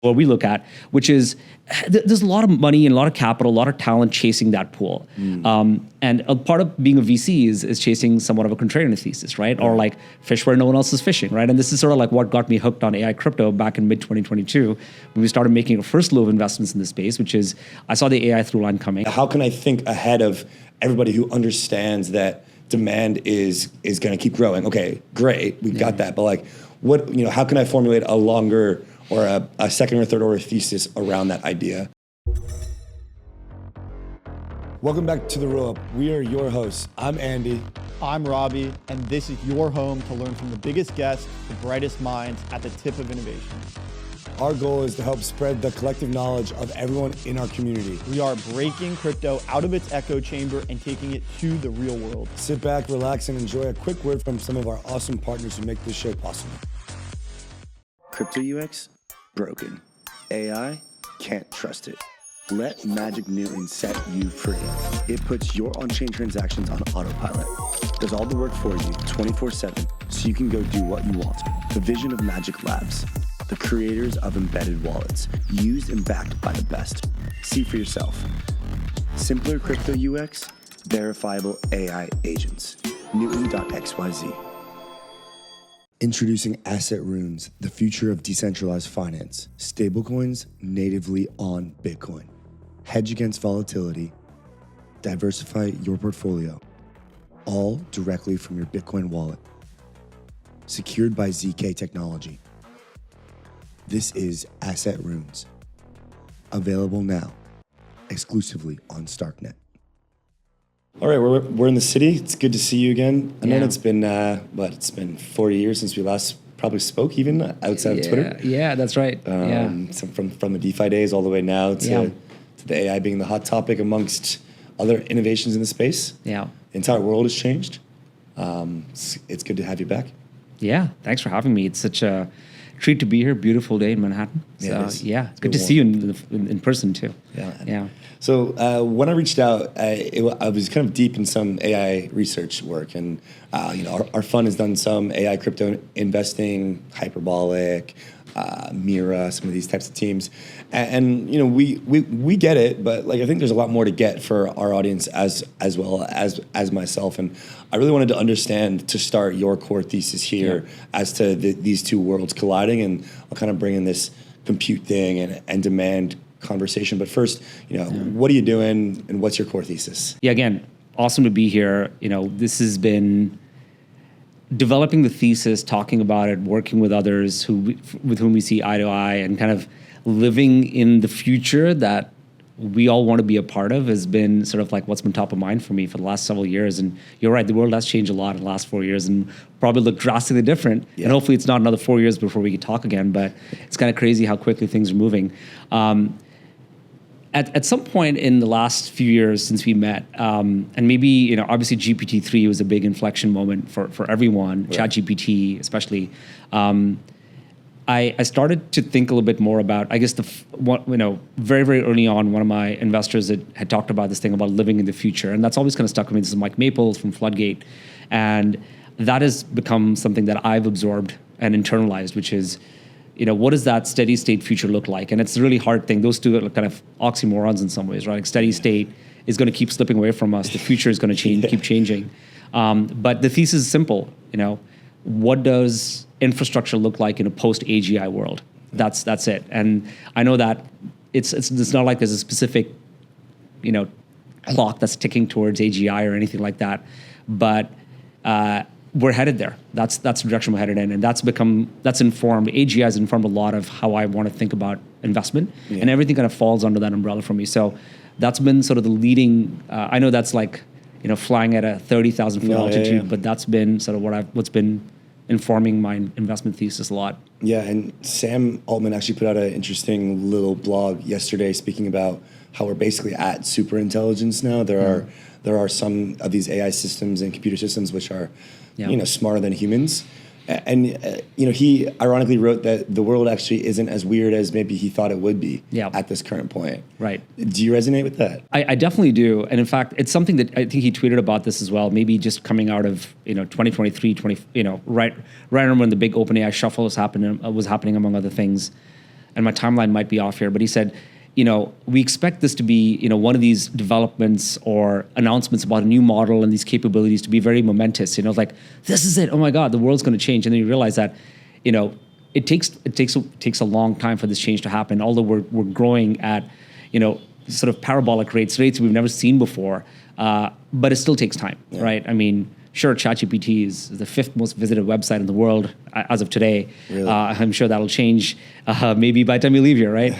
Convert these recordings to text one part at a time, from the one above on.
what we look at, which is there's a lot of money and a lot of capital, a lot of talent chasing that pool. And a part of being a VC is chasing somewhat of a contrarian thesis, right? Or like fish where no one else is fishing, right? And this is sort of like what got me hooked on AI crypto back in mid-2022 when we started making our first low of investments in this space, which is I saw the AI through line coming. How can I think ahead of everybody who understands that demand is going to keep growing? Okay, great, we've got that, but like, what, how can I formulate a longer or a second or third order thesis around that idea? Welcome back to the Rollup. We are your hosts. I'm Andy. I'm Robbie, and this is your home to learn from the biggest guests, the brightest minds at the tip of innovation. Our goal is to help spread the collective knowledge of everyone in our community. We are breaking crypto out of its echo chamber and taking it to the real world. Sit back, relax, and enjoy a quick word from some of our awesome partners who make this show possible. Crypto UX? Broken. AI? Can't trust it. Let Magic Newton set you free. It puts your on-chain transactions on autopilot. Does all the work for you 24/7 so you can go do what you want. The vision of Magic Labs. The creators of embedded wallets. Used and backed by the best. See for yourself. Simpler crypto UX. Verifiable AI agents. Newton.xyz. Introducing Asset Runes, the future of decentralized finance. Stablecoins natively on Bitcoin. Hedge against volatility. Diversify your portfolio. All directly from your Bitcoin wallet. Secured by ZK technology. This is Asset Runes. Available now, exclusively on Starknet. All right, we're in the city. It's good to see you again. I know it's been, it's been 40 years since we last probably spoke, even outside of Twitter. Yeah, that's right. So from the DeFi days all the way now to the AI being the hot topic amongst other innovations in the space. Yeah. The entire world has changed. It's good to have you back. Yeah, thanks for having me. It's such a treat to be here. Beautiful day in Manhattan. So it's good to see you in person too. Yeah. So when I reached out, I was kind of deep in some AI research work, and our fund has done some AI crypto investing, Hyperbolic, Mira, some of these types of teams, and we get it, but like I think there's a lot more to get for our audience as well as myself, and I really wanted to understand to start your core thesis here as to these two worlds colliding, and I'll kind of bring in this compute thing and demand conversation. But first, what are you doing and what's your core thesis? Yeah, again, awesome to be here. This has been developing the thesis, talking about it, working with others with whom we see eye to eye, and kind of living in the future that we all want to be a part of has been sort of like what's been top of mind for me for the last several years. And you're right, the world has changed a lot in the last 4 years and probably look drastically different. Yeah. And hopefully it's not another 4 years before we can talk again, but it's kind of crazy how quickly things are moving. At some point in the last few years since we met, and maybe, obviously GPT-3 was a big inflection moment for everyone, right. ChatGPT especially. I started to think a little bit more about, I guess, very, very early on, one of my investors had talked about this thing about living in the future. And that's always kind of stuck with me. This is Mike Maples from Floodgate. And that has become something that I've absorbed and internalized, which is, what does that steady state future look like? And it's a really hard thing. Those two are kind of oxymorons in some ways, right? Like steady state is going to keep slipping away from us. The future is going to change, keep changing. But the thesis is simple. What does infrastructure look like in a post-AGI world? That's it. And I know that it's not like there's a specific, clock that's ticking towards AGI or anything like that. But we're headed there. That's the direction we're headed in, and that's informed. AGI has informed a lot of how I want to think about investment, and everything kind of falls under that umbrella for me. So that's been sort of the leading. I know that's like flying at a 30,000 foot altitude, but that's been sort of what's been informing my investment thesis a lot. Yeah, and Sam Altman actually put out an interesting little blog yesterday speaking about how we're basically at super intelligence now. There are some of these AI systems and computer systems which are smarter than humans. And he ironically wrote that the world actually isn't as weird as maybe he thought it would be at this current point. Right. Do you resonate with that? I definitely do. And in fact, it's something that I think he tweeted about this as well, maybe just coming out of 2023, right around when the big OpenAI shuffle was happening among other things. and my timeline might be off here, but he said, we expect this to be, one of these developments or announcements about a new model and these capabilities to be very momentous. Like, this is it. Oh my God, the world's going to change. And then you realize that, it takes a long time for this change to happen. Although we're growing at, sort of parabolic rates we've never seen before, but it still takes time, right? I mean, sure, ChatGPT is the 5th most visited website in the world as of today. Really? I'm sure that'll change maybe by the time you leave here, right?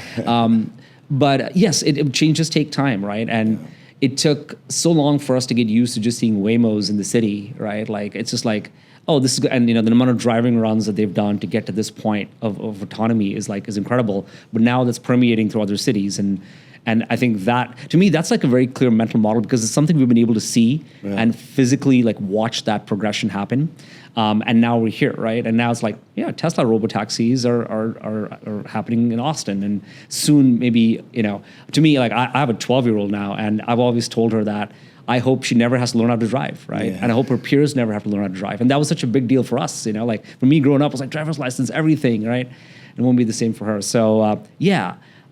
But yes, changes take time, right? And it took so long for us to get used to just seeing Waymos in the city, right? Like, it's just like, oh, this is good. And the amount of driving runs that they've done to get to this point of autonomy is incredible. But now that's permeating through other cities, and I think that, to me, that's like a very clear mental model, because it's something we've been able to see and physically like watch that progression happen. And now we're here, right? And now it's like, Tesla robotaxis are happening in Austin, and soon maybe, to me, like I have a 12-year-old now, and I've always told her that I hope she never has to learn how to drive, right? And I hope her peers never have to learn how to drive. And that was such a big deal for us, like for me growing up, it was like driver's license, everything, right? It won't be the same for her. So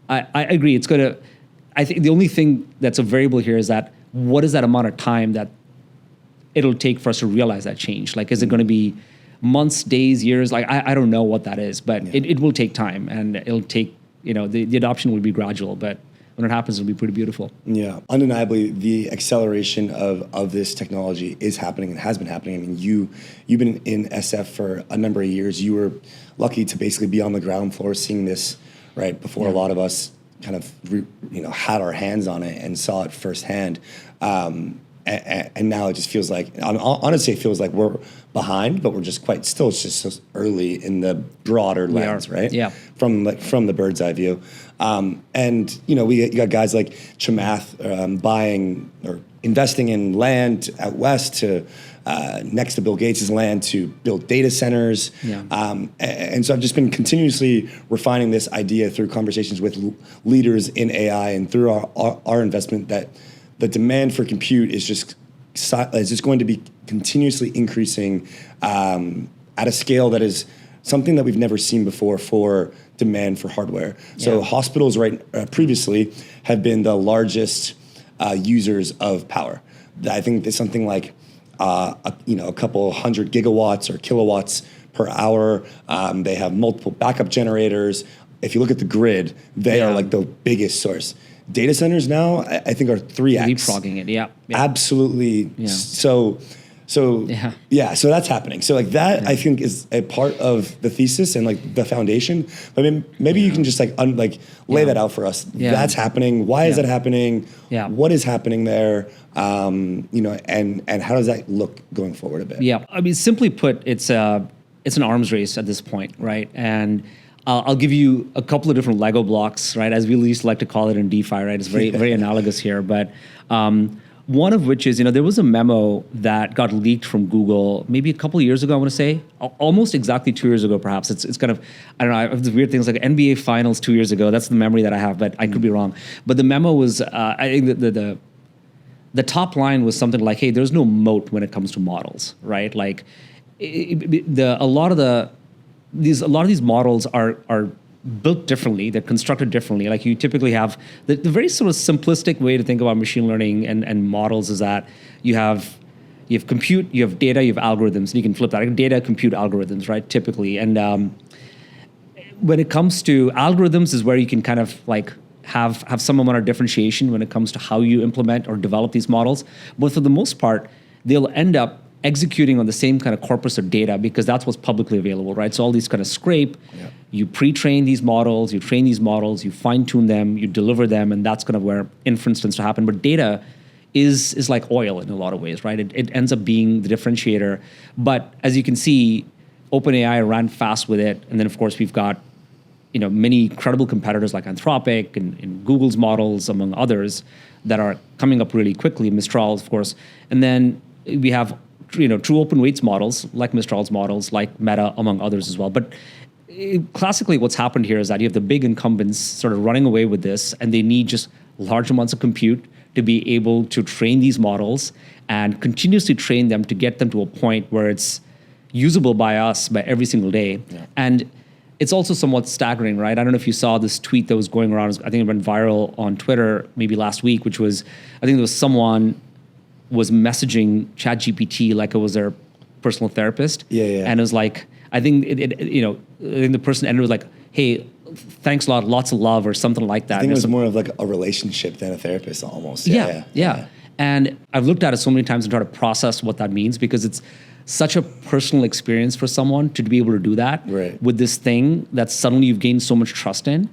I agree. It's going to, I think the only thing that's a variable here is that what is that amount of time that it'll take for us to realize that change? Like, is it going to be months, days, years? Like, I don't know what that is, but it will take time, and it'll take, the adoption will be gradual, but when it happens, it'll be pretty beautiful. Yeah, undeniably, the acceleration of this technology is happening and has been happening. I mean, you've been in SF for a number of years. You were lucky to basically be on the ground floor seeing this, right, before a lot of us kind of had our hands on it and saw it firsthand. And now it just feels like, honestly, it feels like we're behind, but we're just still it's just so early in the broader lens, right? Yeah. From the bird's eye view. And you got guys like Chamath buying or investing in land out west to next to Bill Gates' land to build data centers. Yeah. And so I've just been continuously refining this idea through conversations with leaders in AI and through our investment, that the demand for compute is just going to be continuously increasing at a scale that is something that we've never seen before for demand for hardware. So hospitals previously have been the largest users of power. I think there's something like a couple hundred gigawatts or kilowatts per hour. They have multiple backup generators. If you look at the grid, they are like the biggest source. Data centers now, I think, are 3x. Leapfrogging it, yeah. Absolutely. Yeah. So that's happening. So like that, I think, is a part of the thesis and like the foundation. But I mean, maybe you can just lay that out for us. Yeah. That's happening. Why is that happening? Yeah. What is happening there? And how does that look going forward a bit? Yeah. I mean, simply put, it's an arms race at this point, right? And I'll give you a couple of different Lego blocks, right? As we used to like to call it in DeFi, right? It's very, very analogous here. But one of which is, there was a memo that got leaked from Google maybe a couple of years ago, I want to say, almost exactly 2 years ago, perhaps. It's kind of, I don't know, I have these weird things like NBA Finals 2 years ago. That's the memory that I have, but I could be wrong. But the memo was, I think the top line was something like, hey, there's no moat when it comes to models, right? Like a lot of these models are built differently. They're constructed differently. Like you typically have the very sort of simplistic way to think about machine learning and models is that you have compute, you have data, you have algorithms, and you can flip that. Data, compute, algorithms, right? Typically, and when it comes to algorithms, is where you can kind of like have some amount of differentiation when it comes to how you implement or develop these models. But for the most part, they'll end up executing on the same kind of corpus of data because that's what's publicly available, right? So all these kind of scrape, you pre-train these models, you train these models, you fine-tune them, you deliver them, and that's kind of where inference tends to happen. But data is like oil in a lot of ways, right? It ends up being the differentiator. But as you can see, OpenAI ran fast with it, and then of course we've got many credible competitors like Anthropic and Google's models, among others, that are coming up really quickly. Mistral, of course, and then we have true open weights models like Mistral's models, like Meta, among others as well. But classically, what's happened here is that you have the big incumbents sort of running away with this, and they need just large amounts of compute to be able to train these models and continuously train them to get them to a point where it's usable by us by every single day. Yeah. And it's also somewhat staggering, right? I don't know if you saw this tweet that was going around. I think it went viral on Twitter maybe last week, which was, I think there was someone was messaging ChatGPT like it was their personal therapist. Yeah. And it was like, I think I think the person ended with like, hey, thanks a lot, lots of love or something like that. I think it was more of like a relationship than a therapist almost. Yeah. And I've looked at it so many times and tried to process what that means, because it's such a personal experience for someone to be able to do that with this thing that suddenly you've gained so much trust in.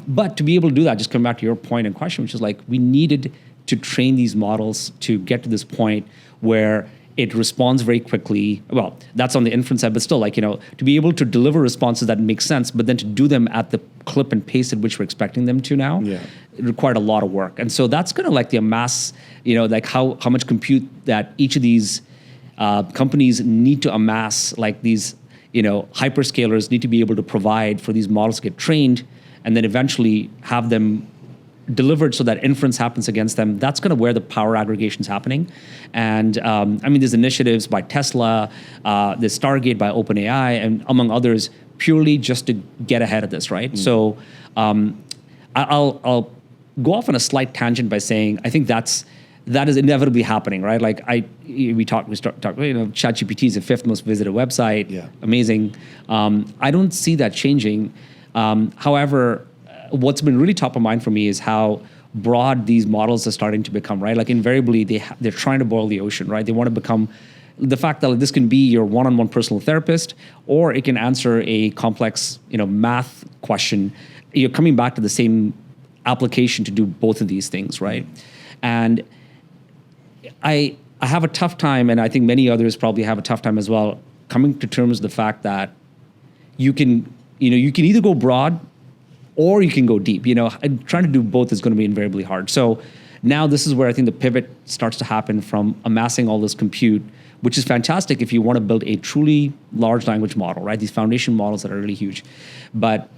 But to be able to do that, just come back to your point and question, which is like, we needed to train these models to get to this point where it responds very quickly. Well, that's on the inference side, but still, like, to be able to deliver responses that make sense, but then to do them at the clip and pace at which we're expecting them to now, it required a lot of work. And so that's kind of like the amass, like how much compute that each of these companies need to amass, like these, hyperscalers need to be able to provide for these models to get trained and then eventually have them delivered so that inference happens against them. That's kind of where the power aggregation is happening. And there's initiatives by Tesla, there's Stargate by OpenAI, and among others, purely just to get ahead of this, right? So I'll go off on a slight tangent by saying I think that is inevitably happening, right? Like we talked, ChatGPT is the 5th most visited website. Amazing. I don't see that changing. However, what's been really top of mind for me is how broad these models are starting to become, right? Like invariably, they're trying to boil the ocean, right? They want to become the fact that this can be your one-on-one personal therapist, or it can answer a complex, math question. You're coming back to the same application to do both of these things, right? And I have a tough time, and I think many others probably have a tough time as well, coming to terms with the fact that you can either go broad or you can go deep. And trying to do both is going to be invariably hard. So now this is where I think the pivot starts to happen from amassing all this compute, which is fantastic if you want to build a truly large language model, right? These foundation models that are really huge. But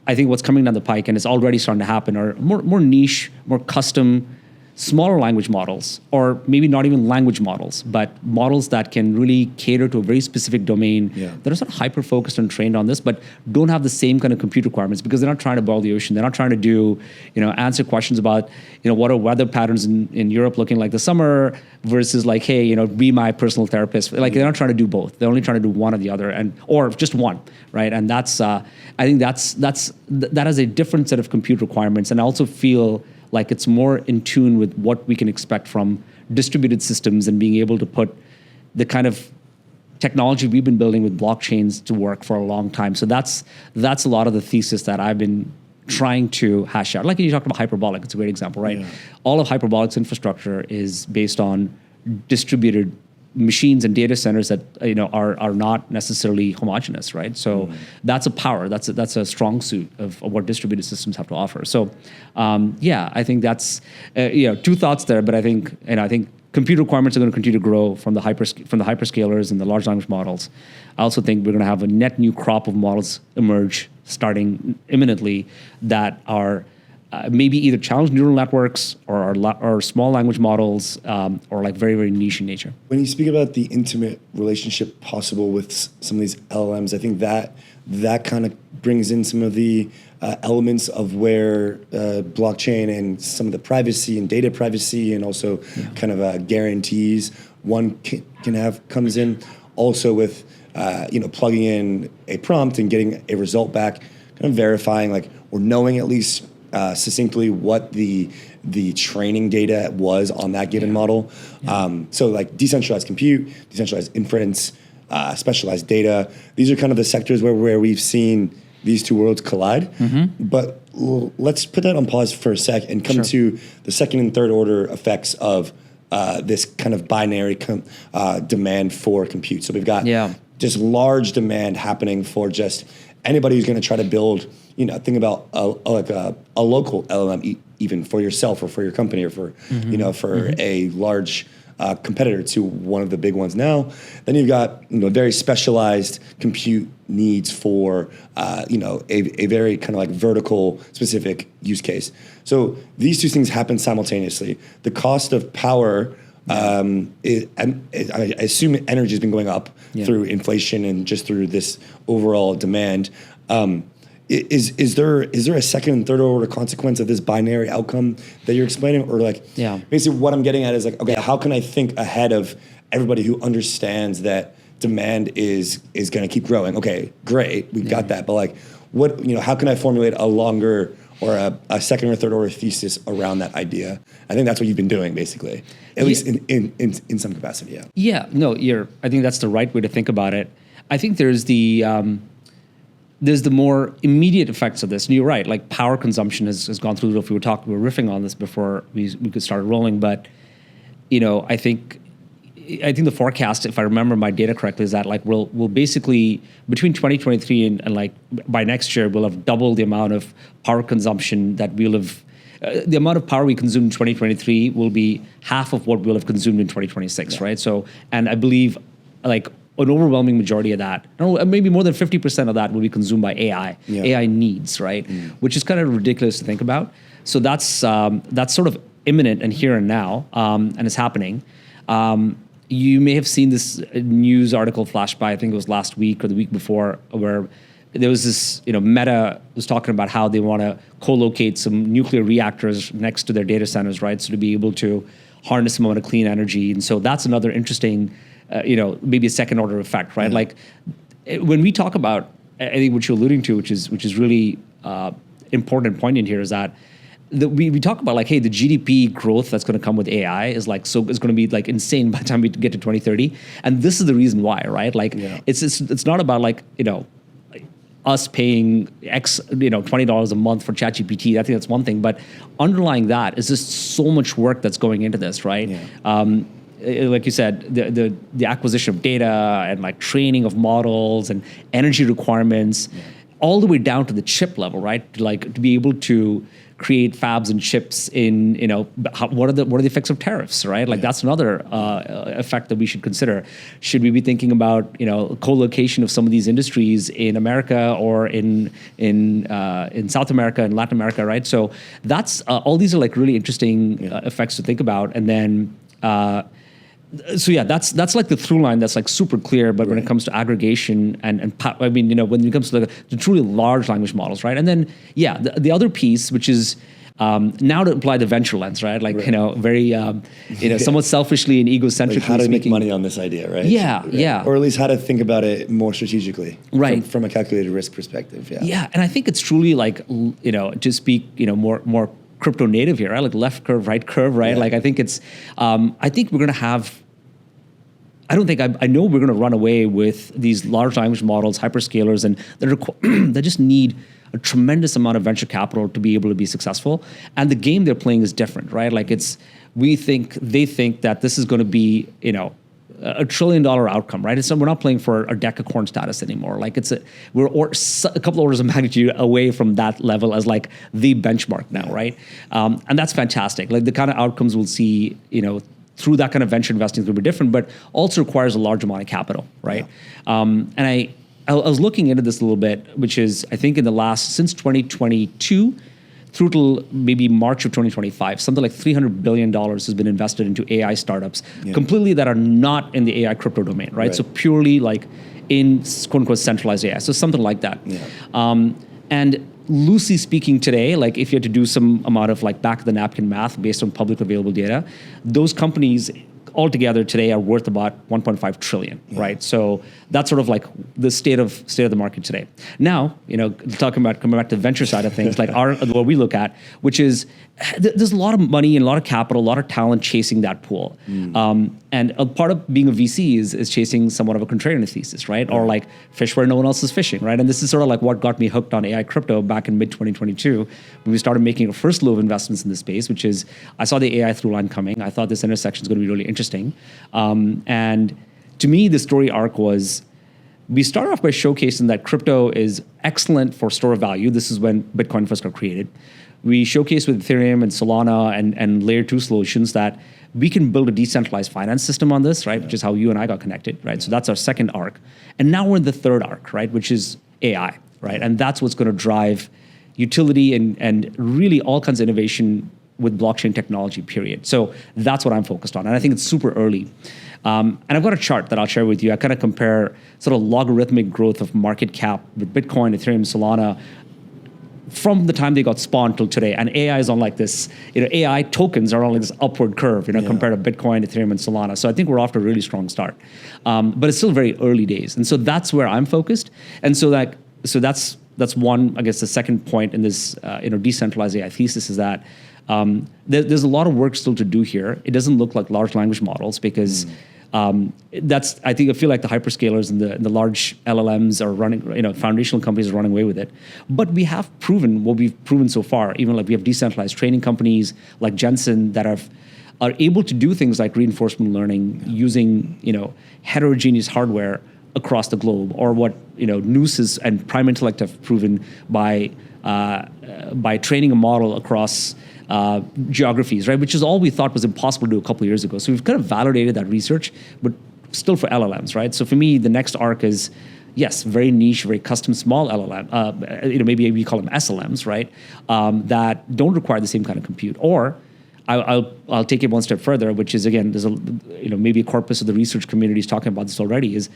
I think what's coming down the pike, and it's already starting to happen, are more niche, more custom, smaller language models, or maybe not even language models, but models that can really cater to a very specific domain that are sort of hyper-focused and trained on this, but don't have the same kind of compute requirements, because they're not trying to boil the ocean. They're not trying to do, answer questions about, what are weather patterns in Europe looking like this summer versus like, hey, be my personal therapist. Like they're not trying to do both. They're only trying to do one or the other, or just one, right? And that's, I think that has a different set of compute requirements. And I also feel like it's more in tune with what we can expect from distributed systems and being able to put the kind of technology we've been building with blockchains to work for a long time. So that's a lot of the thesis that I've been trying to hash out. Like you talked about hyperbolic, it's a great example, right? All of hyperbolic's infrastructure is based on distributed machines and data centers that are not necessarily homogeneous, right? So that's a power. That's a strong suit of what distributed systems have to offer. So I think that's two thoughts there. But I think compute requirements are going to continue to grow from the hyperscalers and the large language models. I also think we're going to have a net new crop of models emerge starting imminently that are maybe either challenge neural networks or small language models, or like very, very niche in nature. When you speak about the intimate relationship possible with some of these LLMs, I think that kind of brings in some of the elements of where blockchain and some of the privacy and data privacy and also kind of guarantees one can have comes in. Also with plugging in a prompt and getting a result back, kind of verifying or knowing at least succinctly what the training data was on that given model. So like decentralized compute, decentralized inference, specialized data. These are kind of the sectors where we've seen these two worlds collide. But let's put that on pause for a sec and come to the second and third order effects of this kind of binary demand for compute. So we've got just large demand happening for just anybody who's going to try to build, think about a local LLM, even for yourself or for your company or for, for a large competitor to one of the big ones now. Then you've got, very specialized compute needs for, a very kind of like vertical specific use case. So these two things happen simultaneously. The cost of power, I assume energy has been going up through inflation and just through this overall demand. Is there a second and third order consequence of this binary outcome that you're explaining, or like basically what I'm getting at is like, okay, how can I think ahead of everybody who understands that demand is going to keep growing? Okay, great, we got that, but like, what, how can I formulate a longer or a second or third order thesis around that idea? I think that's what you've been doing, basically, at least in some capacity. Yeah. No, I think that's the right way to think about it. I think there's the more immediate effects of this. And you're right, like power consumption has gone through the roof. We were riffing on this before we could start rolling, but I think the forecast, if I remember my data correctly, is that like we'll basically between 2023 and like by next year we'll have doubled the amount of power consumption that we'll have. The amount of power we consumed in 2023 will be half of what we'll have consumed in 2026, right? So, and I believe like an overwhelming majority of that, maybe more than 50% of that will be consumed by AI, AI needs, right? Which is kind of ridiculous to think about. So that's sort of imminent and here and now, and it's happening. You may have seen this news article flash by, I think it was last week or the week before, where there was this, Meta was talking about how they want to co-locate some nuclear reactors next to their data centers, right? So to be able to harness some amount of clean energy. And so that's another interesting, maybe a second order effect, right? Like when we talk about, I think what you're alluding to, which is really important and poignant here, is that we talk about like, hey, the GDP growth that's going to come with AI is like, so it's going to be like insane by the time we get to 2030. And this is the reason why, right? Like it's not about like, us paying X, $20 a month for ChatGPT. I think that's one thing, but underlying that is just so much work that's going into this, right? Like you said, the acquisition of data and like training of models and energy requirements, all the way down to the chip level, right? Like to be able to create fabs and chips in, what are the effects of tariffs, right? Like that's another effect that we should consider. Should we be thinking about, co-location of some of these industries in America or in South America and Latin America, right? So that's all these are like really interesting effects to think about, and then. That's like the through line that's like super clear. But when it comes to aggregation and when it comes to the truly large language models, right? And then the other piece, which is now to apply the venture lens, right? Like very somewhat selfishly and egocentrically, like how to make money on this idea, right? Yeah. Or at least how to think about it more strategically, right? From a calculated risk perspective. Yeah, and I think it's truly like to speak more crypto native here, right? Like left curve, right curve, right? Like I think it's, I think we're going to have, I know we're going to run away with these large language models, hyperscalers, and that just need a tremendous amount of venture capital to be able to be successful. And the game they're playing is different, right? Like they think that this is going to be, a $1 trillion outcome, right? We're not playing for a decacorn status anymore. Like we're a couple orders of magnitude away from that level as like the benchmark now, right? And that's fantastic. Like the kind of outcomes we'll see, through that kind of venture investing is going to be different, but also requires a large amount of capital, right? And I was looking into this a little bit, which is I think since 2022. Through till maybe March of 2025, something like $300 billion has been invested into AI startups, completely that are not in the AI crypto domain, right? So purely like in quote unquote centralized AI, so something like that. And loosely speaking today, like if you had to do some amount of like back of the napkin math based on public available data, those companies altogether today are worth about 1.5 trillion, right? So that's sort of like the state of the market today. Now, coming back to the venture side of things, like what we look at, which is there's a lot of money and a lot of capital, a lot of talent chasing that pool. And a part of being a VC is chasing somewhat of a contrarian thesis, right? Or like fish where no one else is fishing, right? And this is sort of like what got me hooked on AI crypto back in mid-2022 when we started making our first low of investments in this space, which is I saw the AI through line coming. I thought this intersection is going to be really interesting. And to me, the story arc was we started off by showcasing that crypto is excellent for store of value. This is when Bitcoin first got created. We showcased with Ethereum and Solana and layer 2 solutions that we can build a decentralized finance system on this, right? Which is how you and I got connected, right? So that's our second arc. And now we're in the third arc, right? Which is AI, right? And that's what's going to drive utility and really all kinds of innovation with blockchain technology, period. So that's what I'm focused on. And I think it's super early. And I've got a chart that I'll share with you. I kind of compare sort of logarithmic growth of market cap with Bitcoin, Ethereum, Solana, from the time they got spawned till today. And AI is on like this, AI tokens are on like this upward curve, compared to Bitcoin, Ethereum, and Solana. So I think we're off to a really strong start. But it's still very early days. And so that's where I'm focused. And so that's one, I guess the second point in this, decentralized AI thesis is that there's a lot of work still to do here. It doesn't look like large language models because I feel like the hyperscalers and the large LLMs are running, foundational companies are running away with it. But we have proven what we've proven so far. Even like we have decentralized training companies like Jensen that are able to do things like reinforcement learning using, heterogeneous hardware across the globe, or what Nooses and Prime Intellect have proven by training a model across geographies, right? Which is all we thought was impossible to do a couple of years ago. So we've kind of validated that research, but still for LLMs, right? So for me, the next arc is, yes, very niche, very custom, small LLM. Maybe we call them SLMs, right? That don't require the same kind of compute. Or I'll take it one step further, which is, again, there's maybe a corpus of the research community is talking about this already, is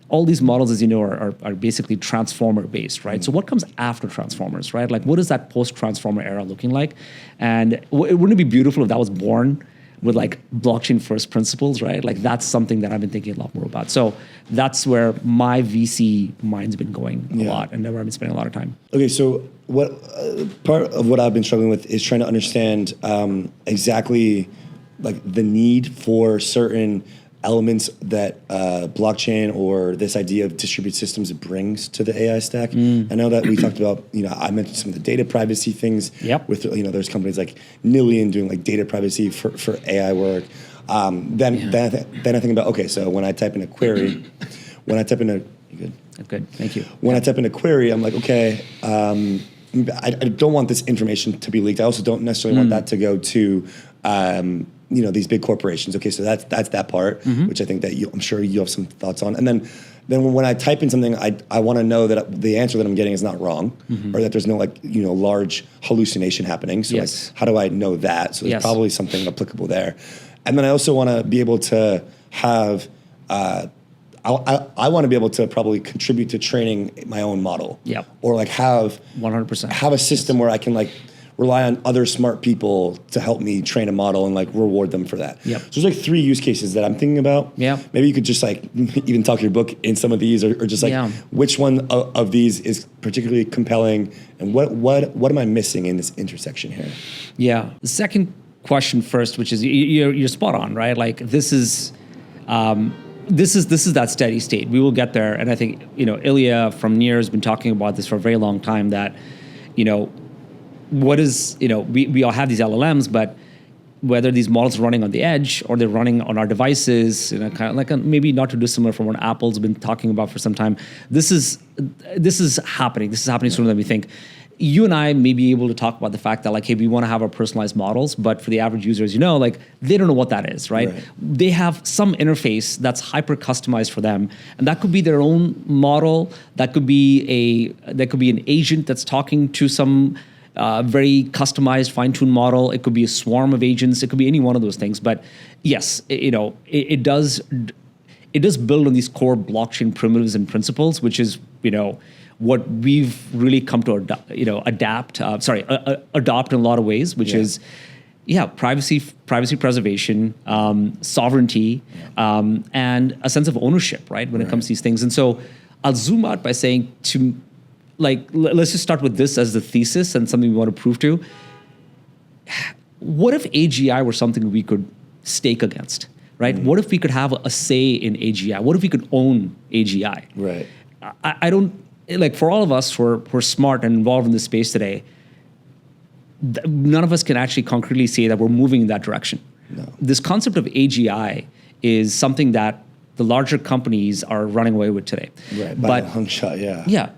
all these models, as you know, are basically transformer based, right? So what comes after transformers, right? Like, what is that post-transformer era looking like? And wouldn't it be beautiful if that was born with like blockchain first principles, right? Like that's something that I've been thinking a lot more about. So that's where my VC mind's been going a lot, and where I've been spending a lot of time. Okay, so what part of what I've been struggling with is trying to understand exactly like the need for certain elements that blockchain or this idea of distributed systems brings to the AI stack. I know that we talked about, I mentioned some of the data privacy things. With, there's companies like Nillion doing like data privacy for AI work. Then I think about, okay, so when I type in a query, you good? Good, thank you. When I type in a query, I'm like, okay, I don't want this information to be leaked. I also don't necessarily want that to go to these big corporations. Okay, so that's that part, which I think that I'm sure you have some thoughts on. And then when I type in something, I want to know that the answer that I'm getting is not wrong, or that there's no large hallucination happening. So like, how do I know that? So there's probably something applicable there. And then I also want to be able to have. I want to be able to probably contribute to training my own model. Or like have 100% have a system where I can like rely on other smart people to help me train a model and like reward them for that. So there's like 3 use cases that I'm thinking about. Maybe you could just like even talk your book in some of these, or just like which one of these is particularly compelling, and what am I missing in this intersection here? The second question first, which is you're spot on, right? Like this is that steady state. We will get there, and I think Ilya from Near has been talking about this for a very long time. That what is we all have these LLMs, but whether these models are running on the edge or they're running on our devices, kind of like maybe not too dissimilar from what Apple's been talking about for some time. This is happening. This is happening sooner than we think. You and I may be able to talk about the fact that like, hey, we want to have our personalized models, but for the average user, as like they don't know what that is, right? They have some interface that's hyper customized for them, and that could be their own model. That could be an agent that's talking to some very customized, fine-tuned model. It could be a swarm of agents. It could be any one of those things. But yes, it does build on these core blockchain primitives and principles, which is what we've really come to adopt in a lot of ways, which is privacy preservation, sovereignty, and a sense of ownership, right, when it comes to these things. And so I'll zoom out by saying let's just start with this as the thesis and something we want to prove to. What if AGI were something we could stake against, right? What if we could have a say in AGI? What if we could own AGI? Right. I don't, like, for all of us who are smart and involved in this space today, none of us can actually concretely say that we're moving in that direction. No. This concept of AGI is something that the larger companies are running away with today. Right, by a long shot,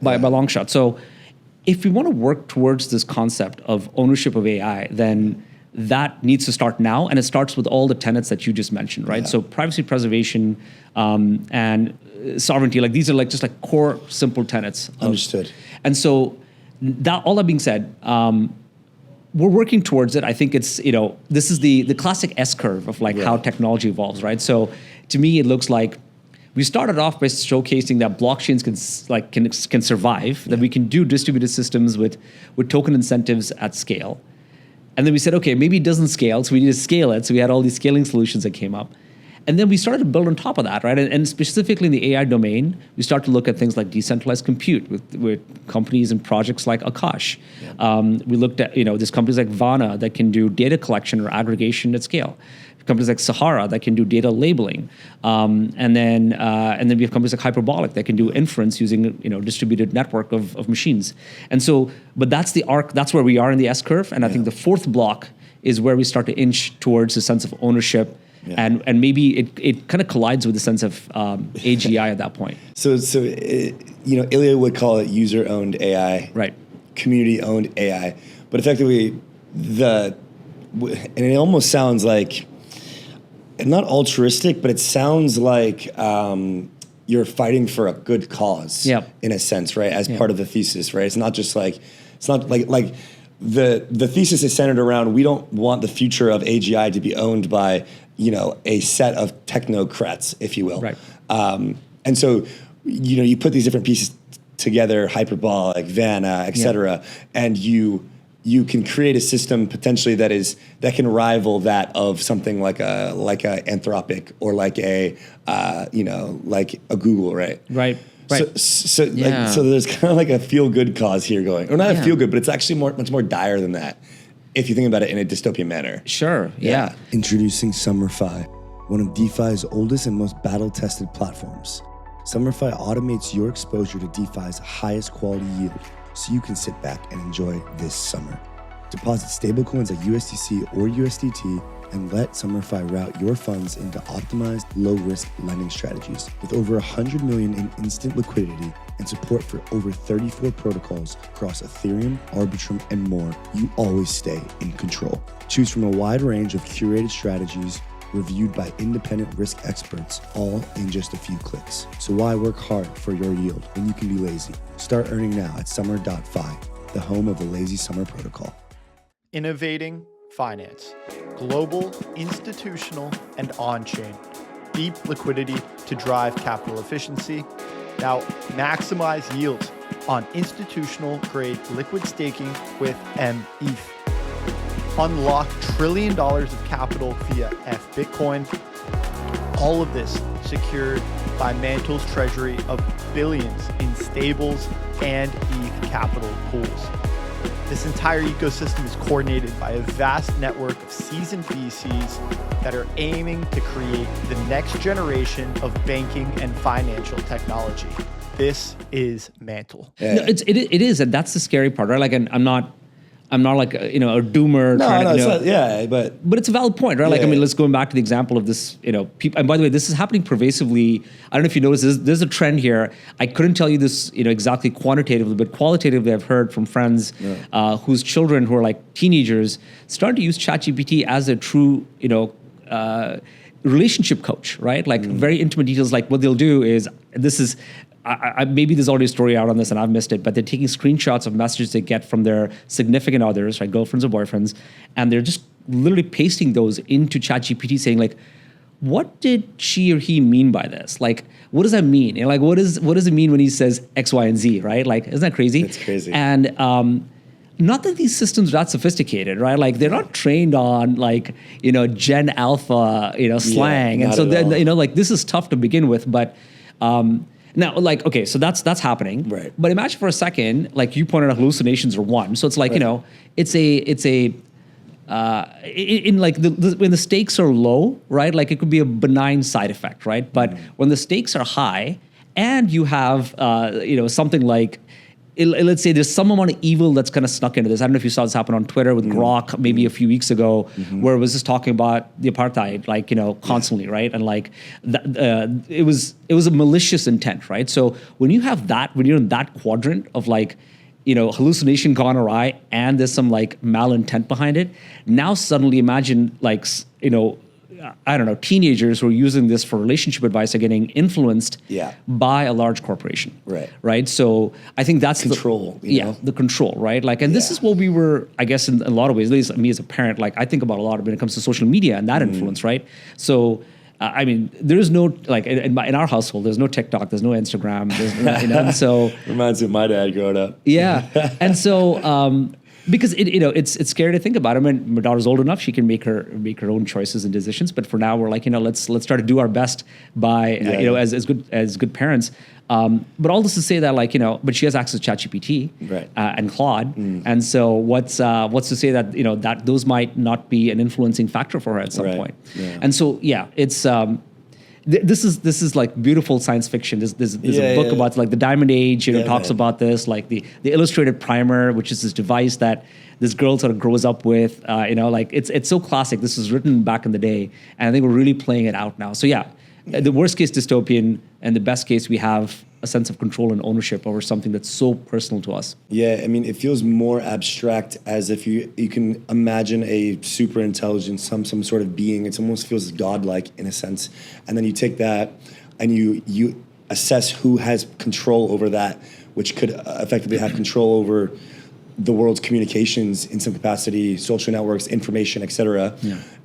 by a long shot. So if we want to work towards this concept of ownership of AI, then that needs to start now, and it starts with all the tenets that you just mentioned, right? So privacy preservation and sovereignty, like these are like just like core simple tenets. Understood. And so all that being said, we're working towards it. I think it's, this is the classic S curve of like how technology evolves, right? So to me, it looks like we started off by showcasing that blockchains can survive, that we can do distributed systems with token incentives at scale. And then we said, okay, maybe it doesn't scale, so we need to scale it. So we had all these scaling solutions that came up. And then we started to build on top of that, right? And specifically in the AI domain, we start to look at things like decentralized compute with companies and projects like Akash. We looked at, there's companies like Vana that can do data collection or aggregation at scale. Companies like Sahara that can do data labeling, and then we have companies like Hyperbolic that can do inference using distributed network of machines. And so, but that's the arc. That's where we are in the S curve. And I think the fourth block is where we start to inch towards a sense of ownership, and maybe it kind of collides with the sense of AGI at that point. So Ilya would call it user-owned AI, right? Community-owned AI, but effectively and it almost sounds like. Not altruistic, but it sounds like you're fighting for a good cause in a sense, right? As part of the thesis, right? It's not like the thesis is centered around we don't want the future of AGI to be owned by a set of technocrats, if you will. Right. And so you put these different pieces together, Hyperbolic, Vana, et cetera, and you can create a system potentially that can rival that of something like a Anthropic or like a Google, right? Right. So there's kind of like a feel good cause here going, or not a feel good, but it's actually much more dire than that if you think about it in a dystopian manner. Sure. Yeah. Introducing SummerFi, one of DeFi's oldest and most battle-tested platforms. SummerFi automates your exposure to DeFi's highest quality yield, so you can sit back and enjoy this summer. Deposit stablecoins at USDC or USDT and let SummerFi route your funds into optimized, low-risk lending strategies. With over 100 million in instant liquidity and support for over 34 protocols across Ethereum, Arbitrum, and more, you always stay in control. Choose from a wide range of curated strategies reviewed by independent risk experts, all in just a few clicks. So why work hard for your yield when you can be lazy? Start earning now at summer.fi, the home of the lazy summer protocol. Innovating finance, global, institutional, and on-chain. Deep liquidity to drive capital efficiency. Now maximize yields on institutional-grade liquid staking with METH. Unlock $1 trillion of capital via FBitcoin. All of this secured by Mantle's treasury of billions in stables and ETH capital pools. This entire ecosystem is coordinated by a vast network of seasoned VCs that are aiming to create the next generation of banking and financial technology. This is Mantle. Yeah. No, it is, and that's the scary part, right? Like, I'm not like a doomer. But it's a valid point, right? Yeah, let's go back to the example of this. People, and by the way, this is happening pervasively. I don't know if you noticed. There's a trend here. I couldn't tell you this, exactly quantitatively, but qualitatively, I've heard from friends whose children, who are like teenagers, starting to use ChatGPT as a true, relationship coach, right? Like very intimate details. Like what they'll do is maybe there's already a story out on this and I've missed it, but they're taking screenshots of messages they get from their significant others, right, girlfriends or boyfriends, and they're just literally pasting those into ChatGPT saying like, what did she or he mean by this? Like, what does that mean? And like, what does it mean when he says X, Y, and Z, right? Like, isn't that crazy? It's crazy. And not that these systems are that sophisticated, right? Like they're not trained on like, Gen Alpha, slang. And so then, like this is tough to begin with, but now, like, okay, so that's happening. Right. But imagine for a second, like you pointed out, hallucinations are one. So it's like, right. When the stakes are low, right? Like it could be a benign side effect, right? But when the stakes are high and you have, something like, let's say there's some amount of evil that's kind of snuck into this. I don't know if you saw this happen on Twitter with Grok maybe a few weeks ago, where it was just talking about the apartheid, like, constantly, right? And like, it was a malicious intent, right? So when you have that, when you're in that quadrant of like, hallucination gone awry and there's some like malintent behind it, now suddenly imagine like, I don't know, teenagers who are using this for relationship advice are getting influenced by a large corporation. Right. So I think that's control. The control, right? Like, and this is what we were, I guess, in a lot of ways, at least me as a parent, like I think about a lot when it comes to social media and that influence, right? So, I mean, there is no, like in our household, there's no TikTok, there's no Instagram, there's no, and so. Reminds me of my dad growing up. Yeah. And so, because it's scary to think about. I mean, my daughter's old enough; she can make her own choices and decisions. But for now, we're like, let's try to do our best by as good parents. But all this to say that, like, but she has access to ChatGPT and Claude, and so what's to say that that those might not be an influencing factor for her at some point. And so it's. This is like beautiful science fiction. There's a book about like the Diamond Age, talks about this, like the illustrated primer, which is this device that this girl sort of grows up with. Like it's so classic. This was written back in the day, and I think we're really playing it out now. So the worst case dystopian, and the best case we have a sense of control and ownership over something that's so personal to us. Yeah, I mean, it feels more abstract, as if you can imagine a super intelligent, some sort of being. It almost feels godlike in a sense. And then you take that and you assess who has control over that, which could effectively have control over the world's communications in some capacity, social networks, information, et cetera.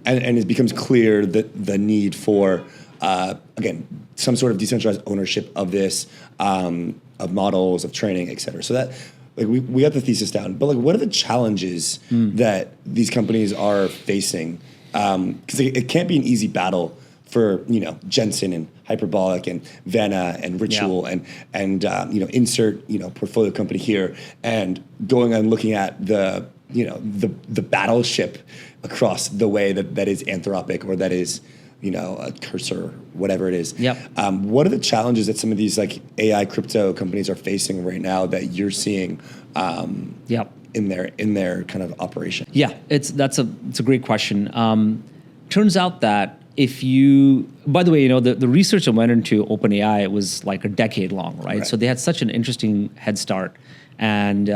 And it becomes clear that the need for again, some sort of decentralized ownership of this, of models, of training, et cetera. So that, like, we got the thesis down, but like, what are the challenges that these companies are facing? Because it can't be an easy battle for Jensen and Hyperbolic and Vanna and Ritual and insert portfolio company here, and going and looking at the battleship across the way that is Anthropic, or that is a Cursor, whatever it is. What are the challenges that some of these like AI crypto companies are facing right now that you're seeing in their kind of operation? It's a great question. Turns out that if you, by the way, the research that went into OpenAI was like a decade long, right? So they had such an interesting head start. And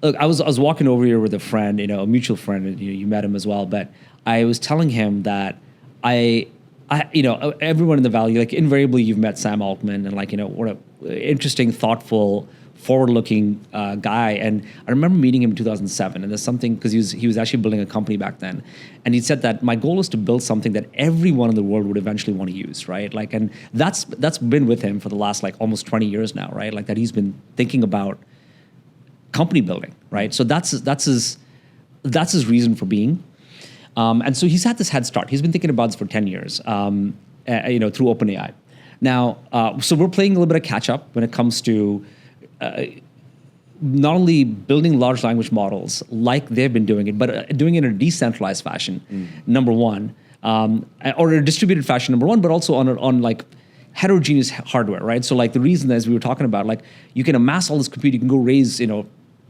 look, I was walking over here with a friend, a mutual friend, and you met him as well, but I was telling him that I everyone in the Valley, like invariably you've met Sam Altman, and like, what a interesting, thoughtful, forward-looking guy. And I remember meeting him in 2007, and there's something, because he was actually building a company back then, and he said that my goal is to build something that everyone in the world would eventually want to use, right? Like, and that's been with him for the last like almost 20 years now, right? Like that he's been thinking about company building, right? So that's his reason for being. And so he's had this head start. He's been thinking about this for 10 years, through OpenAI. Now, so we're playing a little bit of catch up when it comes to not only building large language models like they've been doing it, but doing it in a decentralized fashion, number one, or a distributed fashion, number one, but also on like heterogeneous hardware, right? So like the reason, as we were talking about, like you can amass all this compute, you can go raise,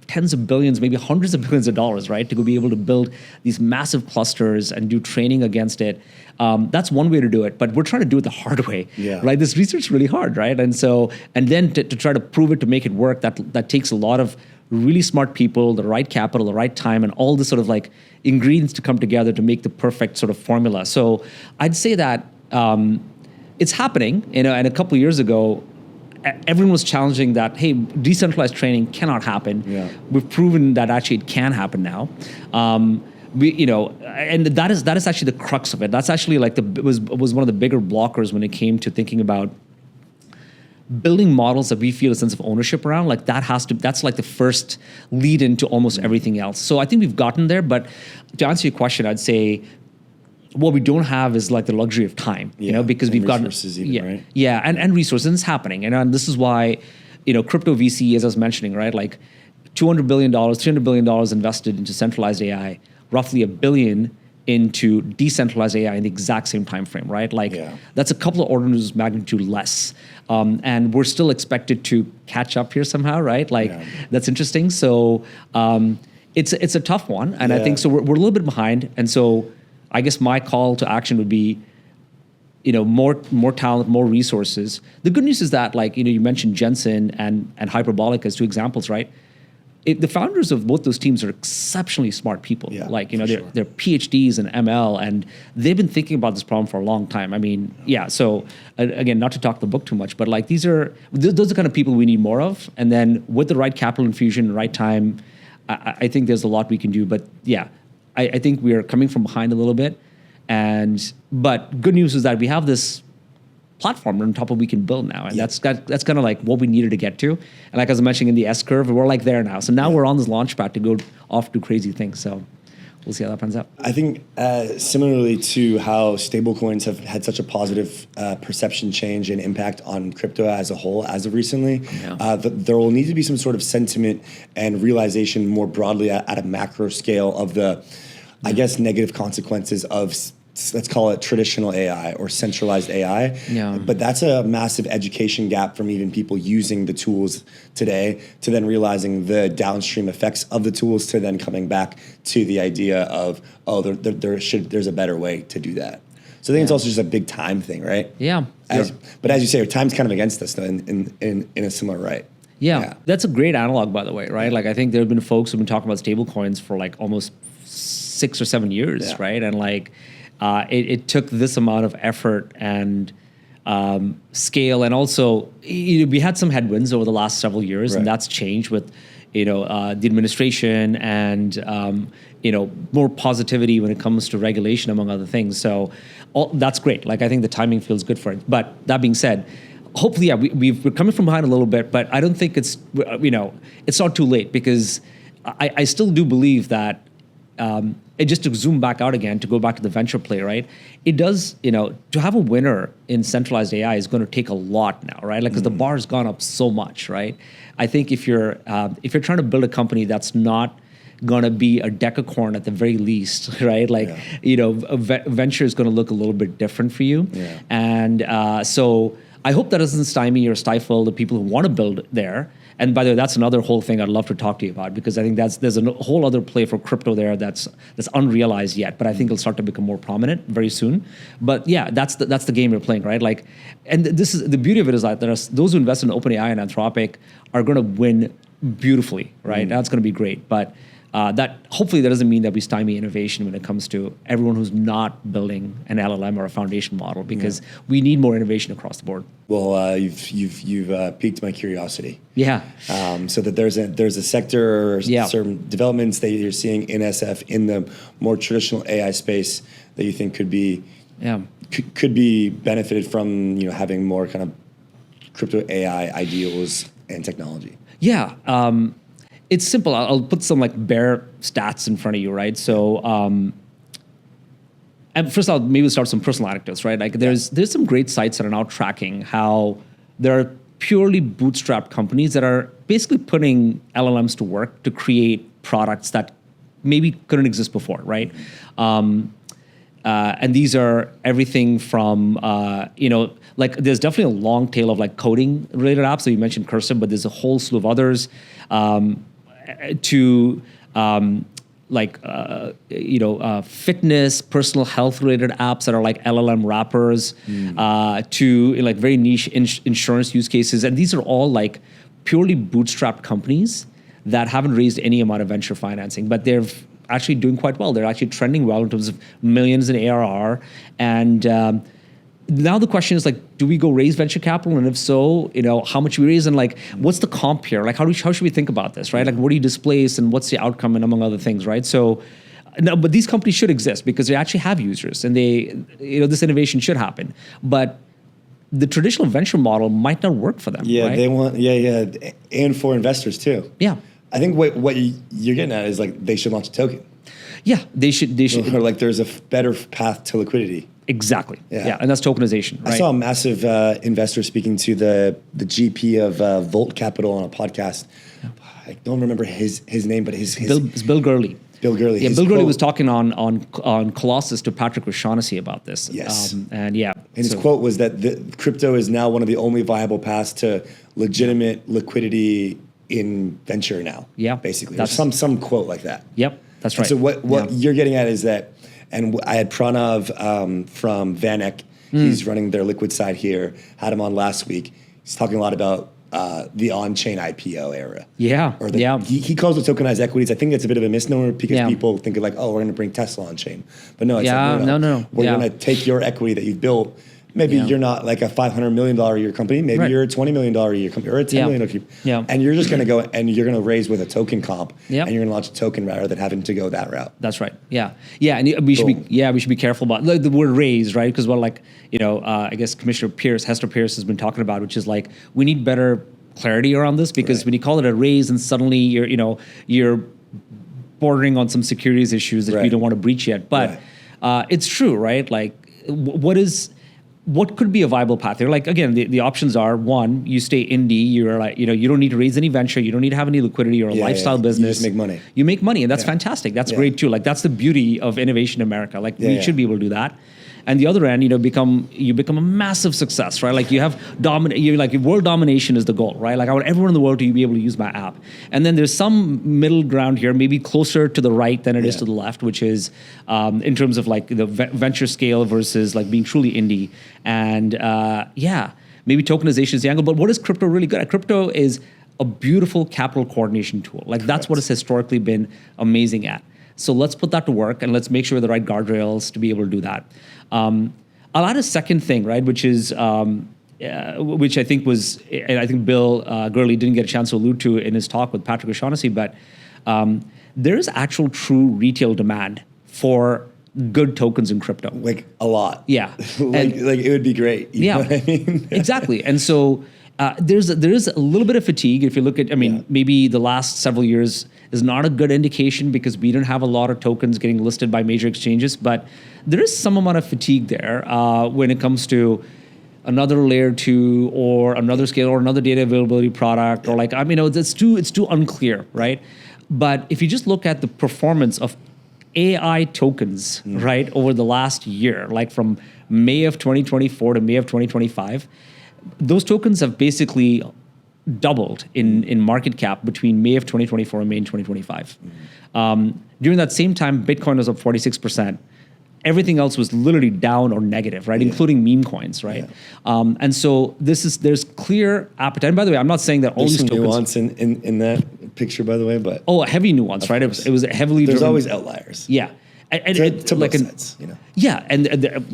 tens of billions, maybe hundreds of billions of dollars, right, to go be able to build these massive clusters and do training against it. That's one way to do it, but we're trying to do it the hard way, right? This research is really hard, right? And so, and then to try to prove it, to make it work, that takes a lot of really smart people, the right capital, the right time, and all this sort of like ingredients to come together to make the perfect sort of formula. So I'd say that it's happening, and a couple of years ago, everyone was challenging that, hey, decentralized training cannot happen. We've proven that actually it can happen now. And that is actually the crux of it. That's actually like was one of the bigger blockers when it came to thinking about building models that we feel a sense of ownership around. Like that's like the first lead into almost everything else. So I think we've gotten there, but to answer your question, I'd say what we don't have is like the luxury of time, because we've got resources even, right? And resources, and it's happening. And this is why, crypto VC, as I was mentioning, right? Like $200 billion, $300 billion invested into centralized AI, roughly $1 billion into decentralized AI in the exact same time frame, right? Like that's a couple of orders of magnitude less. And we're still expected to catch up here somehow, right? Like that's interesting. So it's a tough one. And I think so we're a little bit behind. And so I guess my call to action would be, more talent, more resources. The good news is that, like, you mentioned Jensen and Hyperbolic as two examples, right? the founders of both those teams are exceptionally smart people. Yeah, like, for sure. they're PhDs in ML, and they've been thinking about this problem for a long time. I mean, yeah. So again, not to talk the book too much, but like those are the kind of people we need more of. And then with the right capital infusion, right time, I think there's a lot we can do. But yeah, I think we are coming from behind a little bit. But good news is that we have this platform on top of we can build now, and that's kind of like what we needed to get to. And like I was mentioning in the S curve, we're like there now. So now we're on this launch pad to go off to crazy things. So we'll see how that pans out. I think similarly to how stablecoins have had such a positive perception change and impact on crypto as a whole as of recently, there will need to be some sort of sentiment and realization more broadly at a macro scale of the, I guess, negative consequences of, let's call it traditional AI or centralized AI. Yeah. But that's a massive education gap from even people using the tools today to then realizing the downstream effects of the tools to then coming back to the idea of, there's a better way to do that. So I think it's also just a big time thing, right? Yeah. But as you say, time's kind of against us though, in a similar right. Yeah. That's a great analog, by the way, right? Like I think there have been folks who've been talking about stable coins for like almost 6 or 7 years, right? And like, it took this amount of effort and scale, and also we had some headwinds over the last several years, and that's changed with the administration and more positivity when it comes to regulation, among other things. So that's great. Like I think the timing feels good for it. But that being said, hopefully, we're coming from behind a little bit, but I don't think it's it's not too late, because I still do believe that. And just to zoom back out again, to go back to the venture play, right? It does, to have a winner in centralized AI is going to take a lot now, right? Like, because the bar's gone up so much, right? I think if you're trying to build a company that's not going to be a decacorn at the very least, right? Like, venture is going to look a little bit different for you. Yeah. And so I hope that doesn't stymie or stifle the people who want to build there. And by the way, that's another whole thing I'd love to talk to you about, because I think there's a whole other play for crypto there that's unrealized yet, but I think it'll start to become more prominent very soon. But yeah, that's the game we're playing, right? Like, and this is the beauty of it, is that those who invest in OpenAI and Anthropic are going to win beautifully, right? That's going to be great, but. That hopefully that doesn't mean that we stymie innovation when it comes to everyone who's not building an LLM or a foundation model, because we need more innovation across the board. Well, you've piqued my curiosity. Yeah. So that there's a sector or certain developments that you're seeing in SF in the more traditional AI space that you think could be benefited from having more kind of crypto AI ideals and technology. Yeah. It's simple. I'll put some like bare stats in front of you, right? So, and first I'll maybe start some personal anecdotes, right? Like there's some great sites that are now tracking how there are purely bootstrapped companies that are basically putting LLMs to work to create products that maybe couldn't exist before, right? And these are everything from, like there's definitely a long tail of like coding related apps. So you mentioned Cursive, but there's a whole slew of others. To fitness, personal health related apps that are like LLM wrappers, to like very niche insurance use cases. And these are all like purely bootstrapped companies that haven't raised any amount of venture financing, but they're actually doing quite well. They're actually trending well in terms of millions in ARR. And now the question is like, do we go raise venture capital? And if so, how much we raise, and like, what's the comp here? Like, how should we think about this, right? Like, what do you displace and what's the outcome, and among other things, right? So, no, but these companies should exist because they actually have users, and this innovation should happen. But the traditional venture model might not work for them. Yeah, right? they want, and for investors too. Yeah. I think what you're getting at is like they should launch a token. Yeah, they should. Or like there's a better path to liquidity. Exactly. Yeah, and that's tokenization. Right? I saw a massive investor speaking to the GP of Volt Capital on a podcast. Yeah. I don't remember his name, but it's Bill Gurley. Bill Gurley. Yeah, Bill Gurley was talking on Colossus to Patrick O'Shaughnessy about this. Yes. And his quote was that the crypto is now one of the only viable paths to legitimate liquidity in venture now. Yeah. Basically. That's some quote like that. Yep. That's right. And so what you're getting at is that, and I had Pranav from Vanek, he's running their liquid side here, had him on last week. He's talking a lot about the on-chain IPO era. Yeah, Or yeah. He calls it tokenized equities. I think it's a bit of a misnomer because Yeah. people think like, oh, we're going to bring Tesla on chain. But no, it's Yeah, like, no. We're Yeah. going to take your equity that you've built. Maybe Yeah. you're not like a $500 million a year company. Maybe Right. you're a $20 million a year company or a $10 million a year. Yeah. And you're just going to go and you're going to raise with a token comp. Yeah. And you're going to launch a token rather than having to go that route. That's right. Yeah, yeah, and we should be careful about like, the word raise, right? Because I guess Commissioner Hester Pierce has been talking about, which is like we need better clarity around this because when you call it a raise and suddenly you're bordering on some securities issues that we don't want to breach yet. But it's true, right? Like what could be a viable path here? Like again, the options are one, you stay indie, you're like, you don't need to raise any venture, you don't need to have any liquidity or a lifestyle business. You just make money. You make money, and that's fantastic. That's great too. Like that's the beauty of innovation in America. Like we should be able to do that. And the other end, you become a massive success, right? Like you have world domination is the goal, right? Like I want everyone in the world to be able to use my app. And then there's some middle ground here, maybe closer to the right than it is to the left, which is in terms of like the venture scale versus like being truly indie. And maybe tokenization is the angle. But what is crypto really good at? Crypto is a beautiful capital coordination tool. Like that's what it's historically been amazing at. So let's put that to work and let's make sure we have the right guardrails to be able to do that. I'll add a second thing, right, which is which I think was, and I think Bill Gurley didn't get a chance to allude to in his talk with Patrick O'Shaughnessy, but there is actual true retail demand for good tokens in crypto. Like a lot. Yeah. like it would be great. You know what I mean? Exactly. And so there is a little bit of fatigue. If you look at, maybe the last several years is not a good indication because we don't have a lot of tokens getting listed by major exchanges, but there is some amount of fatigue there when it comes to another layer 2 or another scale or another data availability product or it's too unclear, right? But if you just look at the performance of AI tokens, right, over the last year, like from May of 2024 to May of 2025, those tokens have basically doubled in market cap between May of 2024 and May 2025. During that same time, Bitcoin was up 46%. Everything else was literally down or negative, right? Including meme coins, right? And so there's clear appetite. And by the way, I'm not saying that all There's these some tokens... nuance in that picture, by the way, but... Oh, a heavy nuance, right? It was heavily There's driven. always outliers. Yeah. To both sides, Yeah, and